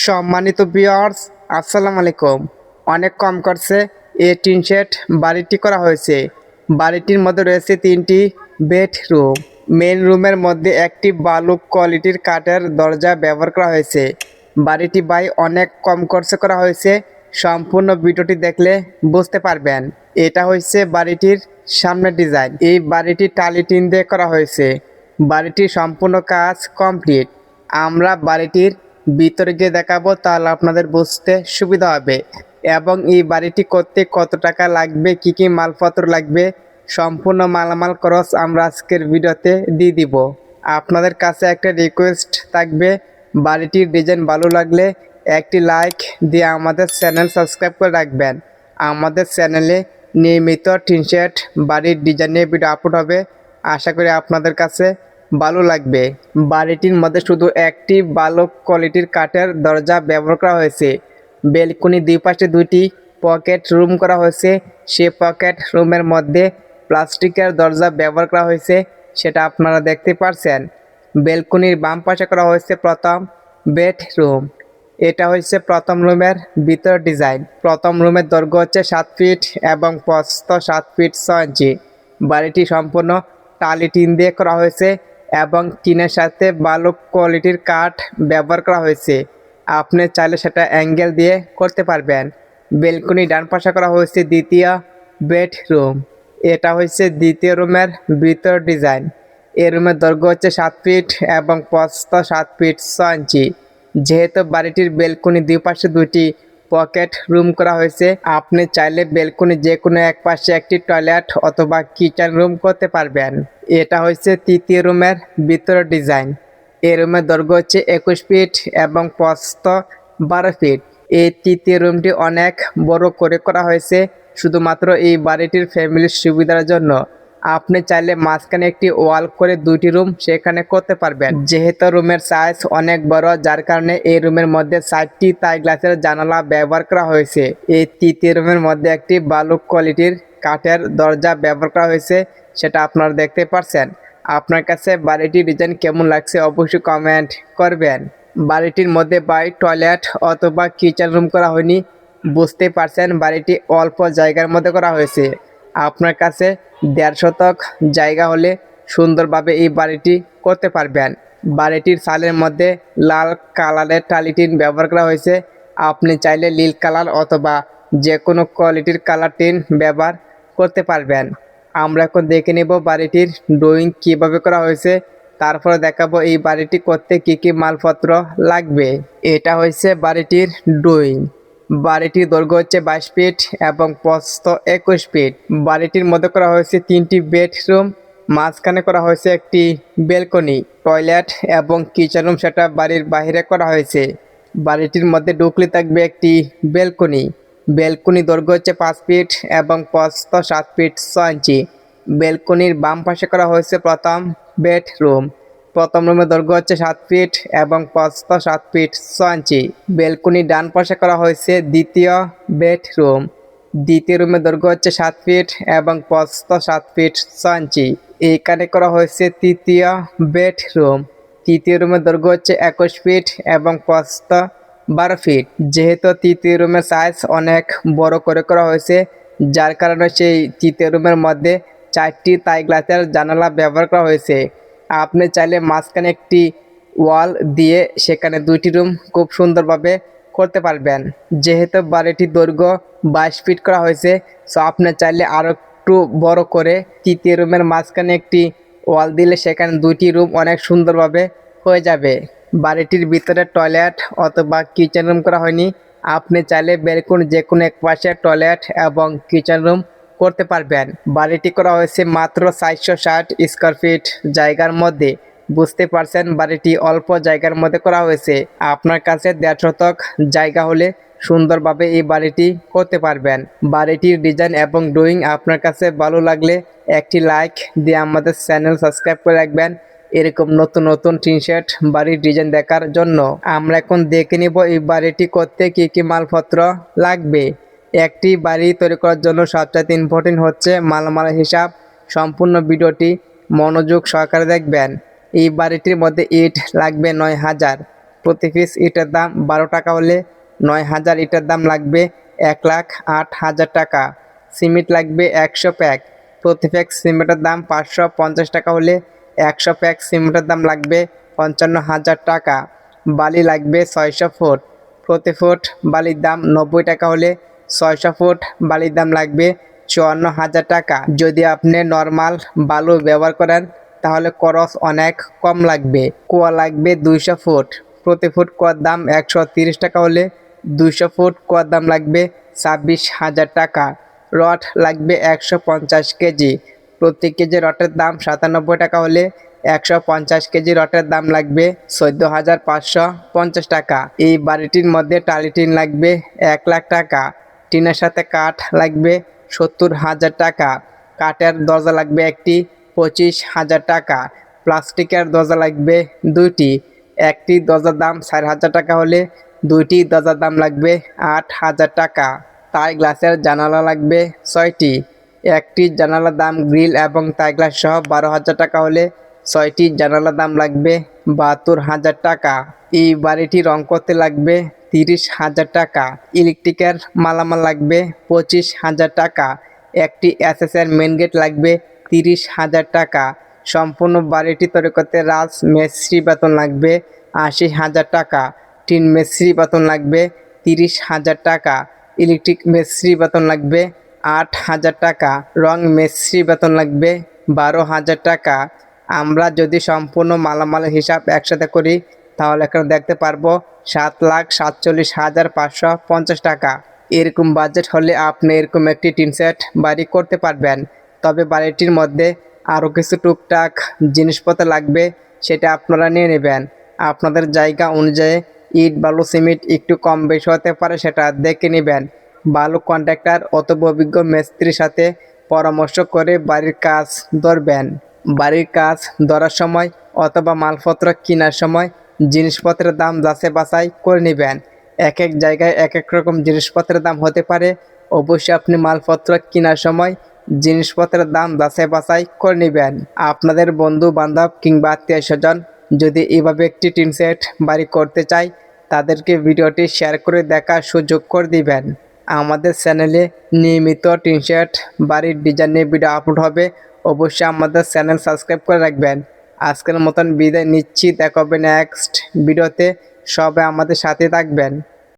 সম্মানিত ভিউয়ার্স, আসসালামু আলাইকুম। অনেক কম খরচে এই টিন শেড বাড়িটি করা হয়েছে। বাড়িটির মধ্যে রয়েছে 3টি বেডরুম। মেন রুমের মধ্যে একটি বালুক কোয়ালিটির কাঠের দরজা ব্যবহার করা হয়েছে। বাড়িটি অনেক কম খরচে করা হয়েছে। সম্পূর্ণ ভিডিওটি দেখলে বুঝতে পারবেন। এটা হচ্ছে বাড়িটির সামনের ডিজাইন। এই বাড়িটি টালি টিন দিয়ে করা হয়েছে। বাড়িটির সম্পূর্ণ কাজ কমপ্লিট। আমরা বাড়িটির ভিতরে গিয়ে দেখাবো, তাহলে আপনাদের বুঝতে সুবিধা হবে। এবং এই বাড়িটি করতে কত টাকা লাগবে, কি কি মালপত্র লাগবে, সম্পূর্ণ মালামাল খরচ আমরা আজকের ভিডিওতে দিয়ে দিব। আপনাদের কাছে একটা রিকোয়েস্ট থাকবে, বাড়িটির ডিজাইন ভালো লাগলে একটি লাইক দিয়ে আমাদের চ্যানেল সাবস্ক্রাইব করে রাখবেন। আমাদের চ্যানেলে নিয়মিত টিন শেড বাড়ির ডিজাইন নিয়ে ভিডিও আপলোড হবে। আশা করি আপনাদের কাছে ভালো লাগবে। বাড়িটির মধ্যে শুধু একটি ভালো কোয়ালিটির কাঠের দরজা ব্যবহার করা হয়েছে। বেলকনি দুই পাশে 2টি পকেট রুম করা হয়েছে। সে পকেট রুমের মধ্যে প্লাস্টিকের দরজা ব্যবহার করা হয়েছে, সেটা আপনারা দেখতে পাচ্ছেন। বেলকনির বাম পাশে করা হয়েছে প্রথম বেডরুম। এটা হচ্ছে প্রথম রুমের ভিতর ডিজাইন। প্রথম রুমের দৈর্ঘ্য হচ্ছে 7 ফিট এবং প্রস্থ 7 ফিট 6 ইঞ্চি। বাড়িটি সম্পূর্ণ টালি টিন দিয়ে করা হয়েছে এবং টিনের সাথে ভালো কোয়ালিটির কাঠ ব্যবহার করা হয়েছে। আপনি চাইলে সেটা অ্যাঙ্গেল দিয়ে করতে পারবেন। বেলকনি ডান পাশে করা হয়েছে দ্বিতীয় বেডরুম। এটা হচ্ছে দ্বিতীয় রুমের ভিতর ডিজাইন। এই রুমের দৈর্ঘ্য হচ্ছে 7 ফিট এবং প্রস্থ 7 ফিট 6 ইঞ্চি। যেহেতু বাড়িটির বেলকনি দুই পাশে 2টি পকেট রুম করা হয়েছে, আপনি চাইলে বেলকনি যে কোনো এক পাশে একটি টয়লেট অথবা কিচেন রুম করতে পারবেন। এটা হচ্ছে তৃতীয় রুমের ভিতর ডিজাইন। এই রুমের দৈর্ঘ্য হচ্ছে 21 ফিট এবং প্রস্থ 12 ফিট। এই তৃতীয় রুমটি অনেক বড় করে করা হয়েছে শুধুমাত্র এই বাড়িটির ফ্যামিলির সুবিধার জন্য। আপনি চাইলে মাঝখানে একটি ওয়াল করে 2টি রুম সেখানে করতে পারবেন। যেহেতু রুমের সাইজ অনেক বড়, যার কারণে এই রুমের মধ্যে 4টি তাই গ্লাসের জানালা ব্যবহার করা হয়েছে। এই তৃতীয় রুমের মধ্যে একটি ভালো কোয়ালিটির কাঠের দরজা ব্যবহার করা হয়েছে, সেটা আপনারা দেখতে পাচ্ছেন। আপনার কাছে বাড়িটির ডিজাইন কেমন লাগছে অবশ্যই কমেন্ট করবেন। বাড়িটির মধ্যে টয়লেট অথবা কিচেন রুম করা হয়নি, বুঝতে পারছেন। বাড়িটি অল্প জায়গার মধ্যে করা হয়েছে। আপনার কাছে 1.5 শতক জায়গা হলে সুন্দরভাবে এই বাড়িটি করতে পারবেন। বাড়িটির ছালের মধ্যে লাল কালারের টালি টিন ব্যবহার করা হয়েছে। আপনি চাইলে নীল কালার অথবা যে কোনো কোয়ালিটির কালার টিন ব্যবহার করতে পারবেন। আমরা এখন দেখে নেব বাড়িটির ড্রয়িং কিভাবে করা হয়েছে, তারপরে দেখাবো এই বাড়িটি করতে কি কি মালপত্র লাগবে। এটা হচ্ছে বাড়িটির ড্রয়িং। বাড়িটির দৈর্ঘ্য হচ্ছে 22 ফিট এবং প্রস্থ 21 ফিট। বাড়িটির মধ্যে করা হয়েছে 3টি বেডরুম, মাঝখানে করা হয়েছে একটি বেলকনি, টয়লেট এবং কিচেন রুম, সেটা বাড়ির বাইরে করা হয়েছে। বাড়িটির মধ্যে ঢুকলে থাকবে একটি বেলকনি। বেলকনি দৈর্ঘ্য হচ্ছে 5 ফিট এবং প্রস্থ 7 ফিট 6 ইঞ্চি। বেলকনির বাম পাশে করা হয়েছে প্রথম বেডরুম। প্রথম রুমের দৈর্ঘ্য হচ্ছে 7 ফিট এবং প্রস্থ 7 ফিট 6 ইঞ্চি। বেলকনি ডান পাশে করা হয়েছে দ্বিতীয় বেডরুম। দ্বিতীয় রুমের দৈর্ঘ্য হচ্ছে 7 ফিট এবং প্রস্থ 7 ফিট 6 ইঞ্চি। এইখানে করা হয়েছে তৃতীয় বেডরুম। তৃতীয় রুমের দৈর্ঘ্য হচ্ছে 21 ফিট এবং প্রস্থ 12 ফিট। যেহেতু তৃতীয় রুমের সাইজ অনেক বড় করে করা হয়েছে, যার কারণে সেই তৃতীয় রুমের মধ্যে 4টি তাই গ্লাসের জানালা ব্যবহার করা হয়েছে। আপনি চাইলে মাঝখানে একটি ওয়াল দিয়ে সেখানে 2টি রুম খুব সুন্দরভাবে করতে পারবেন। যেহেতু বাড়িটির দৈর্ঘ্য 22 ফিট করা হয়েছে, সো আপনি চাইলে আরও একটু বড় করে তৃতীয় রুমের মাঝখানে একটি ওয়াল দিলে সেখানে 2টি রুম অনেক সুন্দরভাবে হয়ে যাবে। বাড়িটির ভিতরে টয়লেট অথবা কিচেন রুম করা হয়নি। আপনি চাইলে বেলকনি যে কোনো এক পাশে টয়লেট এবং কিচেন রুম করতে পারবেন। বাড়িটি করা হয়েছে মাত্র 460 স্কোয়ার ফিট জায়গার মধ্যে। বুঝতে পারছেন, বাড়িটি অল্প জায়গার মধ্যে করা হয়েছে। আপনার কাছে 1.5 শতক জায়গা হলে সুন্দরভাবে এই বাড়িটি করতে পারবেন। বাড়িটির ডিজাইন এবং ড্রয়িং আপনার কাছে ভালো লাগলে একটি লাইক দিয়ে আমাদের চ্যানেল সাবস্ক্রাইব করে রাখবেন, এরকম নতুন নতুন টিন শেড বাড়ির ডিজাইন দেখার জন্য। আমরা এখন দেখে নিব এই বাড়িটি করতে কি কি মালপত্র লাগবে। একটি বাড়ি তৈরি করার জন্য সবচেয়ে ইম্পর্টেন্ট হচ্ছে মালামাল হিসাব। সম্পূর্ণ ভিডিওটি মনোযোগ সহকারে দেখবেন। এই বাড়িটির মধ্যে ইট লাগবে 9000, প্রতি পিস ইটের দাম 12 টাকা হলে 9000 ইটের দাম লাগবে 1,08,000 টাকা। সিমেন্ট লাগবে 100 প্যাক, প্রতি প্যাক সিমেন্টের দাম 550 টাকা হলে 100 প্যাক সিমেন্টের দাম লাগবে 55,000 টাকা। বালি লাগবে 600 ফুট, প্রতি ফুট বালির দাম 90 টাকা হলে 600 ফুট বালির দাম লাগবে 54,000 টাকা। যদি আপনি নর্মাল বালু ব্যবহার করেন তাহলে খরচ অনেক কম লাগবে। কুয়া লাগবে 200 ফুট, প্রতি ফুট কুয়ার দাম 130 টাকা হলে 200 ফুট কুয়ার দাম লাগবে 26,000 টাকা। রড লাগবে 150 কেজি, প্রতি কেজি রটের দাম 97 টাকা হলে 150 কেজি রটের দাম লাগবে 14,550 টাকা। এই বাড়িটির মধ্যে টালি টিন লাগবে 1 লাখ টাকা। টিনের সাথে কাঠ লাগবে 70,000 টাকা। কাঠের দরজা লাগবে একটি 25,000 টাকা। প্লাস্টিকের দরজা লাগবে 2টি, একটি দরজার দাম 4,000 টাকা হলে 2টি দরজার দাম লাগবে 8,000 টাকা। তাই গ্লাসের জানালা লাগবে 6টি, একটি জানালার দাম গ্রিল এবং তাই গ্লাস সহ 12,000 টাকা হলে 6টি জানালার দাম লাগবে 72,000 টাকা। এই বাড়িটি রং করতে লাগবে 30,000 টাকা। ইলেকট্রিকের মালামাল লাগবে 25,000 টাকা। একটি এসএসের মেন গেট লাগবে 30,000 টাকা। সম্পূর্ণ বাড়িটি তৈরি করতে রাজ মিস্ত্রি বেতন লাগবে 80,000 টাকা। টিন মিস্ত্রি বেতন লাগবে 30,000 টাকা। ইলেকট্রিক মিস্ত্রি বেতন লাগবে 8,000 টাকা। রং মিস্ত্রি বেতন লাগবে 12,000 টাকা। আমরা যদি সম্পূর্ণ মালামালের হিসাব একসাথে করি তাহলে এখানে দেখতে পারবো 7,47,550 টাকা। এরকম বাজেট হলে আপনি এরকম একটি টিন সেট বাড়ি করতে পারবেন। তবে বাড়িটির মধ্যে আরও কিছু টুকটাক জিনিসপত্র লাগবে, সেটা আপনারা নিয়ে নেবেন। আপনাদের জায়গা অনুযায়ী ইট বালু সিমেন্ট একটু কম বেশি হতে পারে, সেটা দেখে নেবেন। বালু কন্ট্রাক্টর অথবা অভিজ্ঞ মিস্ত্রির সাথে পরামর্শ করে বাড়ির কাজ ধরবেন। বাড়ির কাজ ধরার সময় অথবা মালপত্র কেনার সময় জিনিসপত্রের দাম যাচাই বাছাই করে নেবেন। এক এক জায়গায় এক এক রকম জিনিসপত্রের দাম হতে পারে। অবশ্যই আপনি মালপত্র কেনার সময় জিনিসপত্রের দাম যাচাই বাছাই করে নেবেন। আপনাদের বন্ধু বান্ধব কিংবা আত্মীয় স্বজন যদি এভাবে একটি টিন সেট বাড়ি করতে চায় তাদেরকে ভিডিওটি শেয়ার করে দেখার সুযোগ করে দিবেন। আমাদের চ্যানেলে নিয়মিত টিন সেট বাড়ির ডিজাইন নিয়ে ভিডিও আপলোড হবে, অবশ্যই আমাদের চ্যানেল সাবস্ক্রাইব করে রাখবেন। আজকের মতন বিদায় নিচ্ছি, দেখা হবে নেক্সট ভিডিওতে। সবাই আমাদের সাথে থাকবেন।